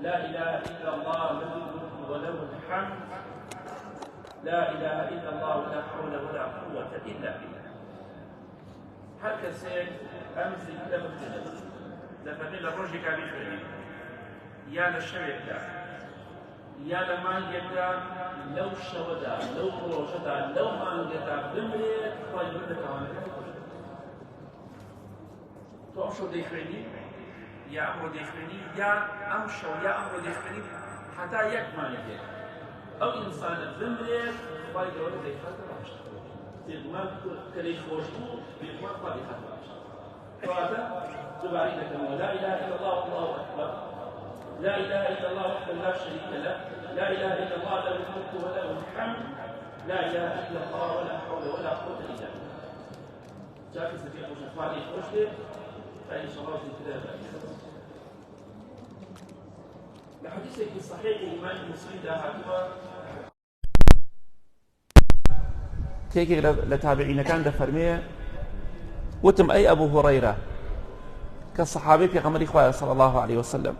لا إله إلا الله له الملك وله الحمد لا إله إلا الله ولا حول ولا قوة إلا بالله. هر کەسێک ئەم زیکرە بخوێنێت دەفەرمێت لە ڕۆژێکا بخوێنێت یا لە شەوێکدا یا لە مانگێکدا لەو شەوەدا لەو ڕۆژەدا لەو مانگێدا بمرێت خۆی بردە تاوانەکەی خۆش تۆ ئەم شەو دەیخوێنی یا ئەمڕۆ دەیخوێنی یا ئەم شەو یا ئەمڕۆ دەیخوێنی حتا یەک مانگێک ئەو ئینسانە بمرێت خۆی گەورە دەیخاتە باشتر بێگومان کە دەی خۆش بوو بێگومان خوا دەیخاتە باشتر کەواتە دووبارەی دەکەمەوە لا إله إلا الله والله أكبر لا إله إلا الله وحده لا شريك له لا إله إلا الله له الملك وله الحمد لا إله إلا الله ولا حول ولا قوة إلا بالله. جاء في خوش أخواني خوشته فإن شاء الله في كتاب الحديث في صحيح الإمام مسلم ده هو تيجي لتابعين كان ده فرميه وتم أي أبو هريرة كالصحابي في غمر إخوة صلى الله عليه وسلم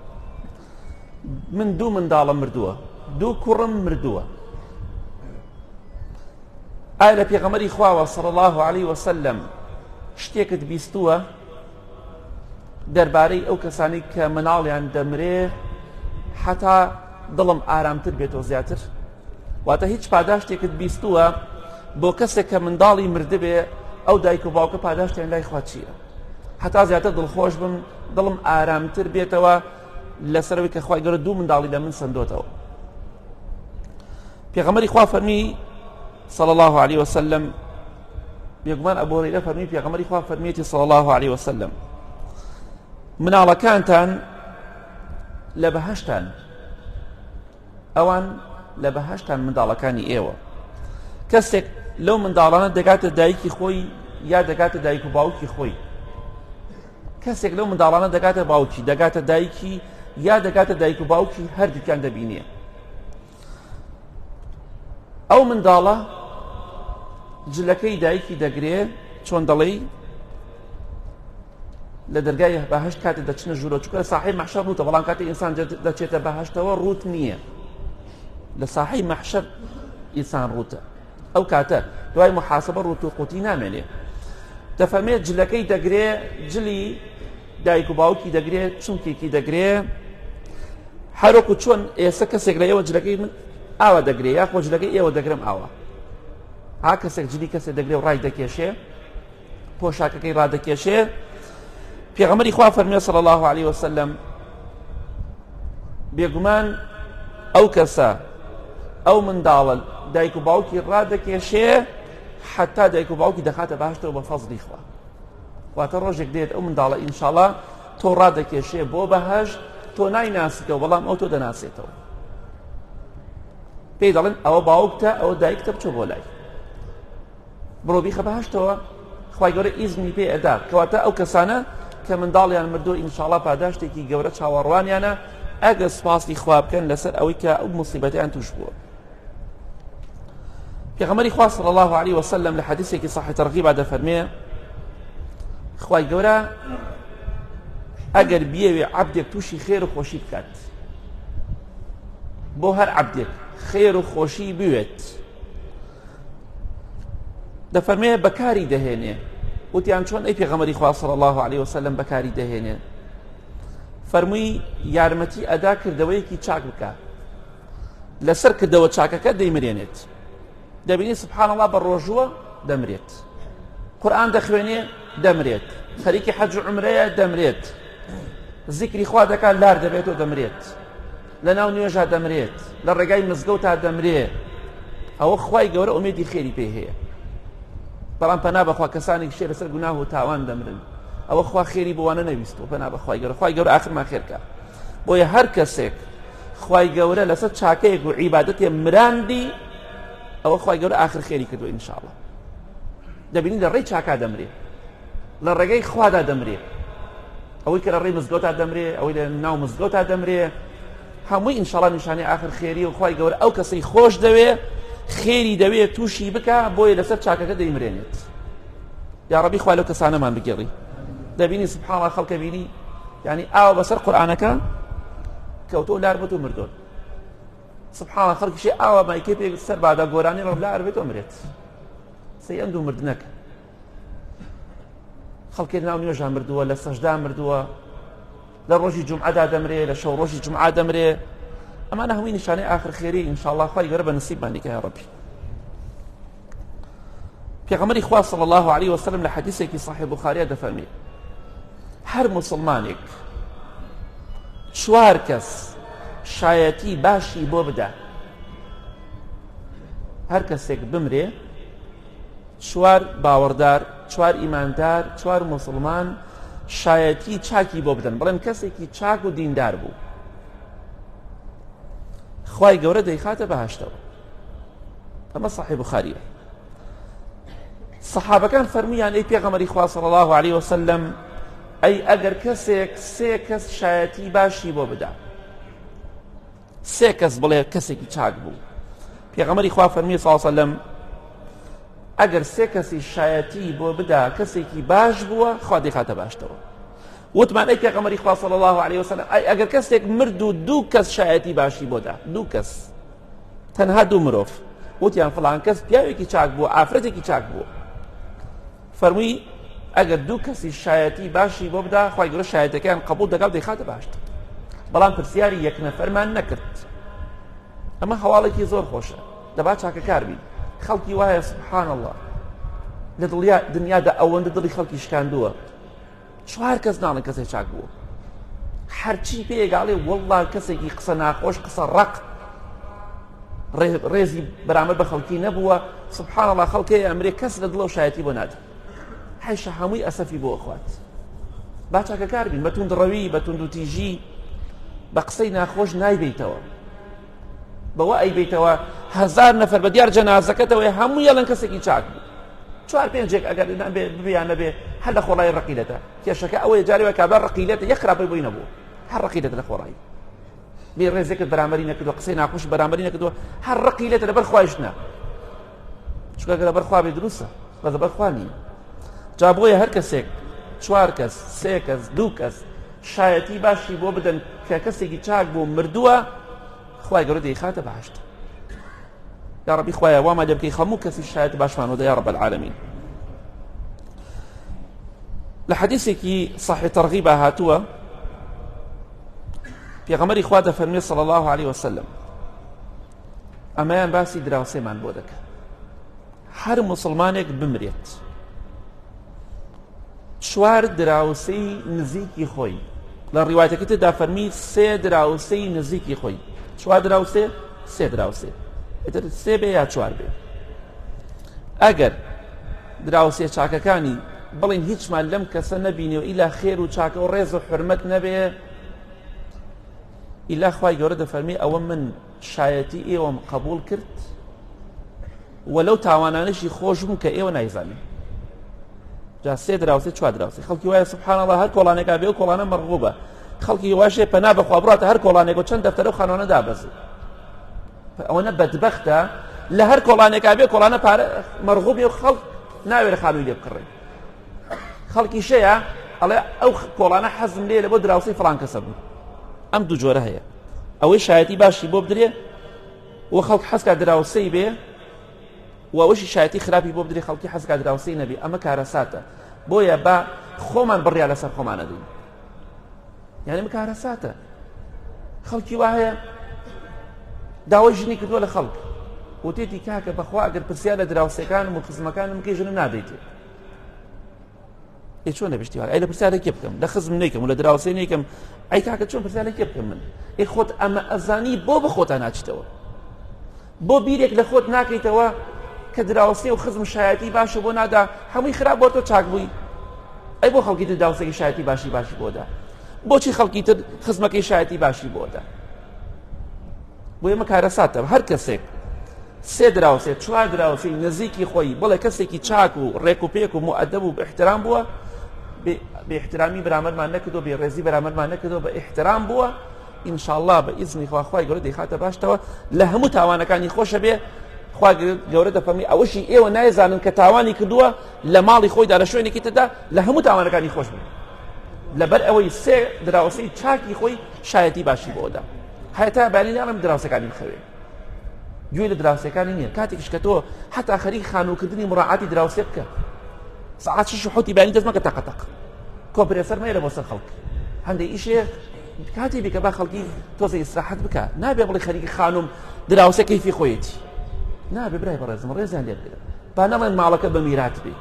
من دو من دالة مردوة دو كرم مردوة آية في غمر إخوة صلى الله عليه وسلم شتيكت بيستوة درباري أو كساني كمنالي عند مريه حتى ظلم آرام تربيت وزياتر واتا هيچ پاداش تيكت بيستوة بو كسك من دالي مردبه أو دايكو باوكا پاداش تين لا إخوات شيئا حتى زياتر دل خوش بم ظلم آرام تربيتوا لسروي كخواي قرر دو من دالي دا من سندوتوا پیغمبر إخوة فرمي صلى الله عليه وسلم بيقمان أبو هريرة فرمي پیغمبر إخوة فرميتي صلى الله عليه وسلم من على كانتان لبهشتان أوان لبهشتان من دالكاني إيوة كسك لو من دالانا دقات دايكي خوي يا دقات دايكو باوكي خوي كسك لو من دالانا دقات باوكي دقات دايكي يا دقات دايكو باوكي هر كان دبينيه أو من دالا جلكي دايكي دقريه چون دلي لدرجة بهشت كاتي دچنه جورو چوكا صاحب محشر روته بلان كاتي إنسان دچيته بهشتوا روت نية لصاحب محشر إنسان روته أو كاتا دواي محاسبة روتو قوتي نامله تفهمت جلكي دقريه جلي دايكو باوكي دقريه چونكي كي دقريه حركو چون إيسكا سيقريه وجلكي من آوا دقريه ياخو جلكي إيوا دقرم آوا هاكا سيق جلي كسي دقريه وراي دكيشه پوشاكا كي را دكيشه پیغمبر إخوة فرمي صلى الله عليه وسلم بيقمان أو كسا أو من دالل دايكو باوكي رادك يا شيء حتى دايكو باوكي دخات بهشته وبفضل إخوة واتروجك ديت أو من دالل إن شاء الله تو رادك يا شيء بو بهج تو ناي ناسك والله أو تو دناسيته بيدلن أو باوكتا أو دايكتا بچو بولاي برو بيخ بهشته خواهي قولي إذني بي أدار كواتا أو كسانا كمن داليان مردو إن شاء الله پاداشتێکی گەورە چاوەڕوانیانە ئەگەر سپاسی خوا بکەن لەسەر ئەوەی کە ئەو مصیبەتیان توش بووە. پێغەمبەری خوا صلی الله عليه وسلم لە حەدیثێکی صحیح تەرغیبا دەفەرمێ خوای گەورە ئەگەر بیەوێ عەبدێک تووشی خێر و خۆشی بکات بۆ هەر عەبدێک خێر و خۆشی بوێت دەفەرمێ بەکاری دەهێنێ وتیان چۆن ئەی پێغەمبەری خوا صلی الله عليه وسلم بەکاری دەهێنێ فەرمووی یارمەتی ئەدا کردەوەیەکی چاک بکە لەسەر کردەوە چاکەکە دەیمرێنێت دەبینی سبحان الله بە ڕۆژووە دەمرێت قورئان دەخوێنێ دەمرێت خەریکی حەج و عومرەیە دەمرێت زیکری خوا دەکات لار دەبێت و دەمرێت لە ناو نوێژا دەمرێت لە ڕێگای مزگەوتا دەمرێت ئەوە خوای گەورە ئومێدی خێری پێ هەیە بەڵام پەنا بەخوا کەسانێک شێ لەسەر گوناه و تاوان دەمرن ئەوە خوا خێری بۆوانە نەویستەوە پەنا بەخوای گەورە خوای گەورە ئاخرمان خێرکە بۆیە هەر کەسێک خوای گەورە لەسەر چاکەیەک و عیبادەتێ مراندی ئەوە خوای گەورە ئاخر خێری کردووە ئینشاءڵڵا دەبینی لە ڕێی چاکا دەمرێ لە ڕێگەی خوادا دەمرێ ئەوەی کە لە ڕێی مزگەوتا دەمرێ ئەوەی لە ناو مزگەوتا دەمرێ هەمووی ئینشاءڵڵا نیشانەی ئاخر خێری و خوای گەورە ئەو کەسەی خۆش دەوێ خێری دەوێت تووشی بکە بۆیە لەسەر چاکەکە دەیمرێنێت یا ڕەبی خوا لەو کەسانەمان بگێڕی دەبینی سبحان الله خەڵکە بینی یعنی ئاوا بەسەر قورئانەکە کەوتۆ لار بۆ تۆ مردۆن سبحان خەڵکیشی ئاوا مایکێ پێ سەر بادا گۆرانی ڕۆ لار بێتۆ مرێت سەی ئەم دوو مردنەکە خەڵکێ ناو نوێژان مردووە لە سەژدا مردووە لە ڕۆژی جومعەدا دەمرێ لە شەو ڕۆژی جومعە دەمرێ ئەمانە هەمووی نیشانەی ئاخر خێری ئینشاءالله خوای گەورە بە نسیبمانی کە یا ڕەبی پێغەمبەری خوا صلی الله عليه وسلم لە حەدیثێکی صحیح بوخاریە دەفەرمێ هەر موسڵمانێک چوار کەس شایەتی باشی بۆ بدە هەر کەسێک بمرێ چوار باوەڕدار چوار ئیماندار چوار موسڵمان شایەتی چاکی بۆ بدەن بەڵێن کەسێکی چاک و دیندار بوو خوای گەورە دەیخاتە بەهەشتەوە ئەمە صحیح بوخاریە سەحابەکان فەرموویان ئەی پێغەمبەری خوا صلی الله عليه وسلم ئەی ئەگەر کەسێک سێ کەس شایەتی باشی بۆ بدا سێ کەس بڵێ کەسێکی چاک بوو پێغەمبەری خوا فەرمی صلی الله عليه وسلم ئەگەر سێ کەسی شایەتی بۆ بدا کەسێکی باش بووە خوا دەیخاتە باشتەوە وتمان ئەی پێغەمبەری خوا صلی الله عليه وسلم ئەی ئەگەر کەسێک مرد و دوو کەس شایەتی باشی بۆ دا دوو کەس تەنها دوو مرۆڤ وتیان فڵان کەس پیاوێکی چاک بووە ئافرەتێکی چاک بووە فەرمووی ئەگەر دوو کەسی شایەتی باشی بۆ بدا خوای گەورە شایەتەکەیان قبوڵ دەکات دەیخاتە باشتر بەڵام پرسیاری یەک نەفەرمان نەکرد ئەمە هەواڵێکی زۆر خۆشە دەبا چاکەکار بین خەڵکی وایە سبحان الله لە دنیادا ئەوەندە دڵی خەڵکی شکاندووە چوار کەس ناڵێن کەسێک چاک بووە هەرچی پێگاڵێ وەڵڵا کەسێکی قسە ناخۆش قسە ڕق ڕێزی بەرامبەر بە خەڵکی نەبووە سبحان الله خەڵکەیە ئەمرێ کەس لە دڵە و شایەتی بۆ نادە حیشە هەمووی ئەسەفی بۆ ئەخوات با چاکەکار بین بە توندڕەوی بە توندوتیژی بە قسەی ناخۆش نایبیتەوە بەوە ئەیبیتەوە هەزار نەفەر بە دیار جەنازەکەتەوەی هەموو یەڵەن کەسێکی چاک بوو چوار پێنجێک ئەگەر ببیان نەبێ هەر لە خۆڕایی ڕقیلەتە کێشەکە ئەوەیە جارێوە کابرا ڕقیلەتە یەک خراپەی بۆی نەبوو هەر ڕقیلەتە لە خۆڕایی بێ ڕێزێکت بەرامبەری نەکردووە قسەی ناخۆش بەرامبەری نەکردووە هەر ڕقیلەتە لەبەر خوایش نا چونکە ئەگەر لەبەر خوا بێ دروستە بە لەبەر خوا نین جا بۆیە هەر کەسێک چوار کەس سێ کەس دوو کەس شایەتی باشی بۆ بدەن کە کەسێکی چاک بوو مردووە خوای گەورە دەیخاتە بەهەشت یا ربی خوایە وامان لێ بکەی هەموو کەسی شایەت باشمان وەدە یا رب العالمین لە حەدیثێکی صحیح تەرغیبە هاتووە پێغەمبەری خوا دەفەرمێ صلی الله عليه وسلم ئەمەیان باسی دراوسێمان بۆ دەکات هەر موسڵمانێک بمرێت چوار دراوسەی نزیکی خۆی لە ڕیوایەتەکەتدا فەرمی سێ دراوسەی نزیکی خۆی چوار دراوسێ سێ دراوسێ ئیتر سێ بێ یا چوار بێ ئەگەر دراوسێ چاکەکانی بڵین هیچمان لەم کەسە نەبینێ و ئیلا خێر و چاکە و ڕێز و حرمەت نەبێ ئیلا خوای گەورە دەفەرمی ئەوە من شایەتی ئێوەم قبول کرد وەلەو تاوانانشی خۆش بووم کە ئێوە نایزانین جا سێ دراوسێ چوار دراوسێ خەڵکی وایە سبحان الله هەر کۆڵانێکا بێ و کۆڵانە مەرغوبە خەڵکی واشێ پەنا بەخوا بڕاتە هەر کۆڵانێک و چەند دەفتەرە و خانوانە دابەزێ ئەوەنە بەدبەختە لە هەر کۆڵانێکا بێ کۆڵانە پارە مەرغوبێ و خەڵک ناوێرە خانووی لێ بکڕێ خەڵکی شەیە ئەڵێ ئەو کۆڵانە حەزم لێ لە بۆ دراوسەی فڵان کەسە بوو ئەم دوو جۆرە هەیە ئەوەی شایەتی باشی بۆ بدرێ و خەڵک حەزکا دراوسەی بێ و ئەوەشی شایەتی خراپی بۆ بدرێ خەڵکی حەزکا دراوسەی نەبێ ئەمە کارەساتە بۆیە با خۆمان بڕیا لەسەر خۆمانە دەین یعنی ئەمە کارەساتە خەڵکی وا هەیە داوای ژنی کردووە لە خەڵک وتێتی کاکە بەخوا ئەگەر پرسیار لە دراوسەکانم و خزمەکانم بکەی ژنم نادەیتێ ئێ چۆن نەبشتیوار ئەی لە پرسیارێکی بکەم لە خزم نەیکەم و لە دراوسەی نەیکەم ئەی کاکە چۆن پرسیارێکی بکەم من ئێ خۆت ئەمە ئەزانی بۆ بخۆتە ناچیتەوە بۆ بیرێک لە خۆت ناکەیتەوە کە دراوسێ و خزم شایەتی باشە بۆ نادا هەمووی خراپ بۆ تۆ چاک بووی ئەی بۆ خەڵکی تر دراوسێکی شایەتی باشی بۆدا بۆچی خەڵکی تر خزمەکەی شایەتی باشی بۆدا بۆ ئێمە کارەساتە هەر کەسێک سێ دراوسێ چوار دراوسەی نزیکی خۆی بڵێ کەسێکی چاک و ڕێک و پێک و مؤدەب و بە احترام بووە بە احترامی بەرامبەرمان نەکردو بێ ڕێزی بەرامبەرمان نەکردو بە احترام بووە ئینشاءالله بە ئیزنی خوا خوای گەورە دەیخاتە باشتەوە لە هەموو تاوانەکانی خۆشە بێ خوا گەورە دەفەرمی ئەوەشی ئێوە نایزانن کە تاوانی کردووە لە ماڵی خۆیدا لە شوێنێکی تردا لە هەموو تاوانەکانی خۆش بێ لەبەر ئەوەی سێ دراوسەی چاکی خۆی شایەتی باشی بۆدا هەتا بالین ئەڵم دراوسەکانی بخەوێ گوێ لە دراوسەکانی نییە کاتێکش کە تۆ حتا خەریک خانووکردنی مڕاعاتی دراوسێ بکە ساعات 6 حوتی بانی دەست مەکە تەقەتەق کۆمپرێسەر مەیە بۆ سەر خەڵک هەندێک ئیشێ کاتی بکە با خەڵکی تۆزە ئیستراحەت بکە نابێ بڵێ خەریکی خانوم دراوسە کەیفی خۆیەتی نابێ برای بەڕێزم ڕێزیان لێ بگرە با نەڵێن ماڵەکە بە میرات بێ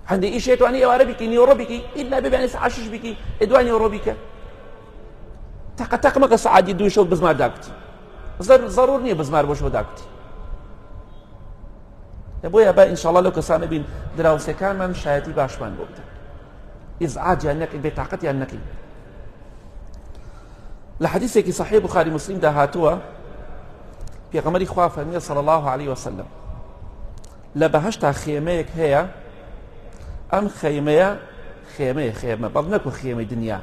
هەندێک ئیشێ توانی ئێوارە بیکەی نیوەڕۆ بیکەی ئیلا ببیانی ساعات 6 بیکەی ئێدوانی نیوەڕۆ بیکە تەقەتەق مەکە سەعاتی 2 شەو بزمار داکوتی ضرور نییە بزمار بۆ شەو داکوتی بۆیە با ئینشاءڵڵا لەو کەسانە بین دراوسەکانمان شایەتی باشمان بۆ بدەن ئیزعاجیان نەکەین بێتاقەتیان نەکەین لە حەدیثێکی صحیح بوخاری مسلمدا هاتووە پێغەمبەری خوا فەرمیێ صلی الله عليه وسلم لە بەهەشتا خێمەیەک هەیە ئەم خێمە بەڵ نەکو خێمەی دنیا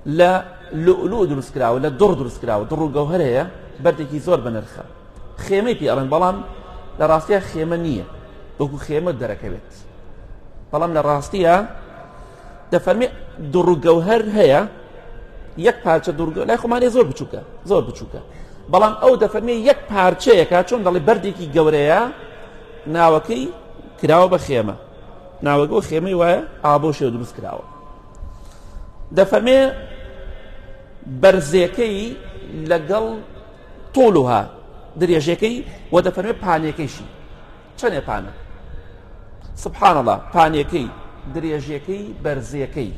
لە لؤلؤ دروست کراوە لە دڕ دروست کراوە دڕ و گەوهەر هەیە بەردێکی زۆر بەنرخە خێمەی پێ ئەڵێن بەڵام لە ڕاستیە خێمە نییە وەکو خێمە دەرەکەوێت بەڵام لە ڕاستیە دەفەرمێ دڕ و گەوهەر هەیە یەک پارچە دڕ لای خۆمانێ زۆر بچووکە بەڵام ئەو دەفەرمێ یەک پارچەیەکە چۆن دەڵێ بەردێکی گەورەیە ناوەکەی کراوە بە خێمە ناوەکە بۆ خێمەی وایە ئابۆ شێوە دروست کراوە دەفەرمێ بەرزەکەی لەگەڵ تۆڵوها درێژەکەی و دەفەرمێ پانێکەیشی چەندێ پانە سبحان الله پانێکەی درێژەکەی بەرزەکەی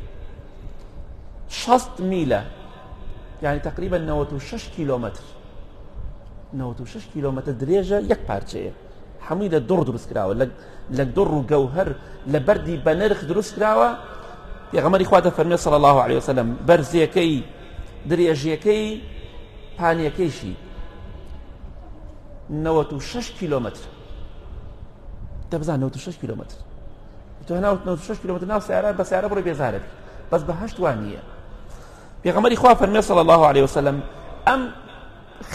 60 میلە یعنی تقریبا 96 کیلۆمەتر 96 کیلۆمەتر درێژە یەک پارچەیە هەمووی لە دڕ دروست کراوە لە دڕ و گەوهەر لە بەردی بەنرخ دروست کراوە پێغەمبەری خوا دەفەرمێ صلی الله عليه وسلم بەرزەکەی درێژەکەی پانیەکەیشی 96 کیلۆمەتر دەبزان 96 کیلۆمەتر تۆ 96 کیلۆمەتر ناو سیارە بە سیارە بڕۆی بێزارە بەس بەهەشت وان نییە پێغەمبەری خوا فەرمێ صلی الله عليه وسلم ئەم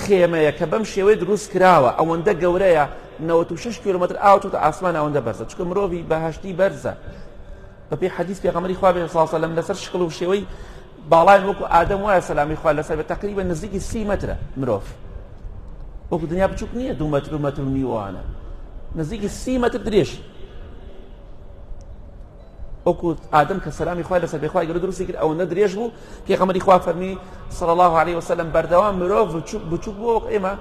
خێمەیە کە بەم شێوەی دروست کراوە ئەوەندە گەورەیە 96 کیلۆمەتر ئاوتوتە ئاسمان ئەوەندە بەرزە چونکە مرۆڤی بەهەشتی بەرزە بەپێی حەدیث پێغەمبەری خوا بێ صلی الله عليه وسلم لەسەر شکڵ و شێوەی باڵای وەکو ئادەم وایە سەلامی خوا لەسەر بە تقریبا نزیکی 30 مەترە مرۆڤ وەکو دنیا بچووک نییە 2 مەتر و مەتر و نیوانە نزیکی 30 مەتر درێژ وەکو ئادەم کە سەلامی خوا لەسەر بێ خوای گەورە دروستی کرد ئەوەندە درێژ بوو پێغەمبەری خوا فەرمی صلی الله عليه وسلم بەردەوام مرۆڤ بچووک بوو وەکو ئێمە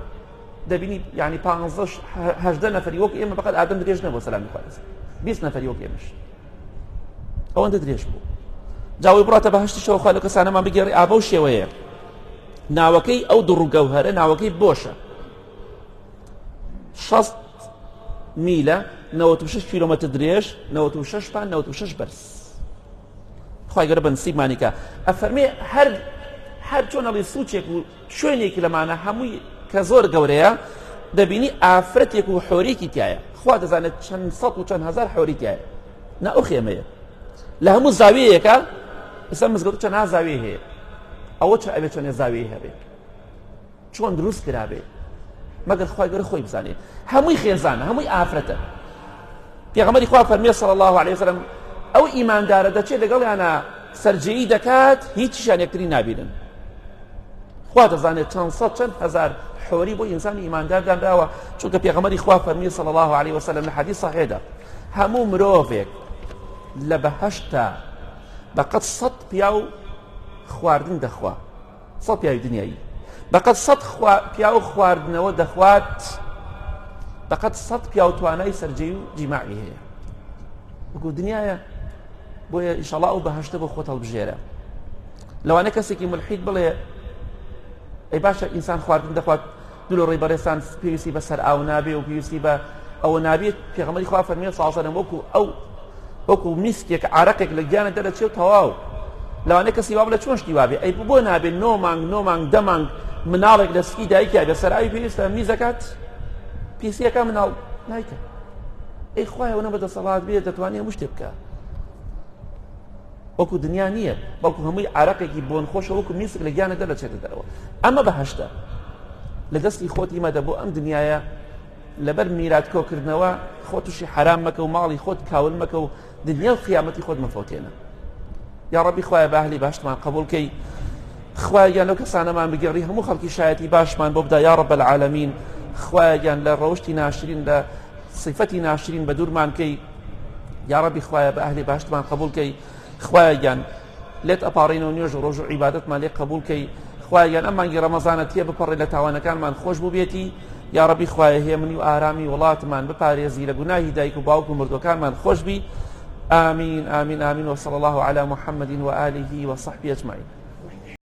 دەبینی یعنی 15-18 نەفەری وەکو ئێمە فقط ئادەم درێژ نەبوو سەلامی خوا لەسەر 20 نەفەری وەکو ئێمەش ئەوەندە درێژ بوو جاوی بڕاتە بەهەشتی شەوە خوا لە کەسانەمان بگێڕی ئابە و شێوەیە ناوەکەی ئەو دڕ و گەوهەرە ناوەکەی بۆشە 60 میلە 96 کیلۆمەتر درێژ 96 پان 96 بەرز خوای گەورە بەنسیبمانی کە ئەفەرمێ هەر چۆنەڵی سوچێک و شوێنێکی لەمانە هەمووی کە زۆر گەورەیە دەبینی ئافرەتێک و حۆرێکی تایە خوا دەزانێت چەند سەد و چەند هەزار حۆری تایە نا ئەو خێمەیە لە هەموو زاویەیەکە ئێستا مزگەوت چەند زاویە هەیە ئەوە چ ئەبێت چۆن زاویە هەبێت چۆن دروست کرابێ مەگەر خوای گەورە خۆی بزانێت هەمووی خێزانە هەمووی ئافرەتە پێغەمبەری خوا فەرمیێ صلی الله عليه وسلم ئەو ئیماندارە دەچێت لەگەڵیانە سەرجەیی دەکات هیچیشان یەکتری نابینن خوا دەزانێت چەند سەد چەند هەزار حۆری بۆ ئینسانی ئیماندار دانراوە چونکە پێغەمبەری خوا فەرمیێ صلی الله عليه وسلم لە حەدیث صحیحدا هەموو مرۆڤێک لە بەهەشتا بەقەد 100 پیاو خواردن دەخوا 100 پیاوی دنیایی بەقەد 100 پیاو خواردنەوە دەخوات بەقەد 100 پیاو توانای سەرجەی و جیماعی هەیە وەکو دنیایە بۆیە ئینشاءڵڵا ئەو بەهەشتە بۆ خۆت هەڵبژێرە لەوانە کەسێکی ملحید بڵێ ئەی باشە ئینسان خواردن دەخوات دوو لە ڕێی بەڕێستان پێویستی بە سەر ئاو نابێ و پێویستی بە ئەوە نابێت پێغەمبەری خوا فەرمیێ صلی الله عليه وسلم وەکو میسکێک عارەقێک لە گیانە دەرەچێت تەواو لەوانەیە کەسی وا بڵێ چۆن شتی وابێ ئەی بۆ نابێت 9 مانگ 10 مانگ مناڵێک لە سکی دایکیا بێ سەراوی پێویستە میزەکات پیسیەکە مناڵ نایکە ئەی خوایە ئەوە بەدەسەڵات بێت دەتوانێت هەموو شتێ بکە وەکو دنیا نییە بەڵکو هەمووی عارەقێکی بۆن خۆشە وەکو میسک لە گیانە دەرەچێتە دەرەوە ئەمە بەهەشتە لە دەستی خۆتی مەدە بۆ ئەم دنیایە لەبەر میرات کۆکردنەوە خۆ تووشی حرام مەکە و ماڵی خۆت کاول مەکە و دنیا و قیامەتی خۆت مەفەوتێنە یا ڕەبی خوایە بە ئەهلی بەهەشتمان قبوڵ کەی خوایان لەو کەسانەمان بگەڕی هەموو خەڵکی شایەتی باشمان بۆ بدا یا رب العالمین خوایان لە ڕەوشتی ناشرین لە صفەتی ناشرین بە دوورمان کەی یا ربی خوایە بە ئەهلی باشتمان قبول کەی خوایان لێت ئەپاڕینەوە نوێژ و ڕۆژ و عیبادەتمان لێ قبول کەی خوایان ئەم مانگی ڕەمەزانە تێ بپەڕێ لە تاوانەکانمان خۆش بوو بێتی یا ربی خوایە هێمنی و ئارامی وڵاتمان بپارێزی لە گوناهی دایک و باوک و مردوەکانمان خۆش بی آمين آمين آمين وصلى الله على محمد وآله وصحبه أجمعين.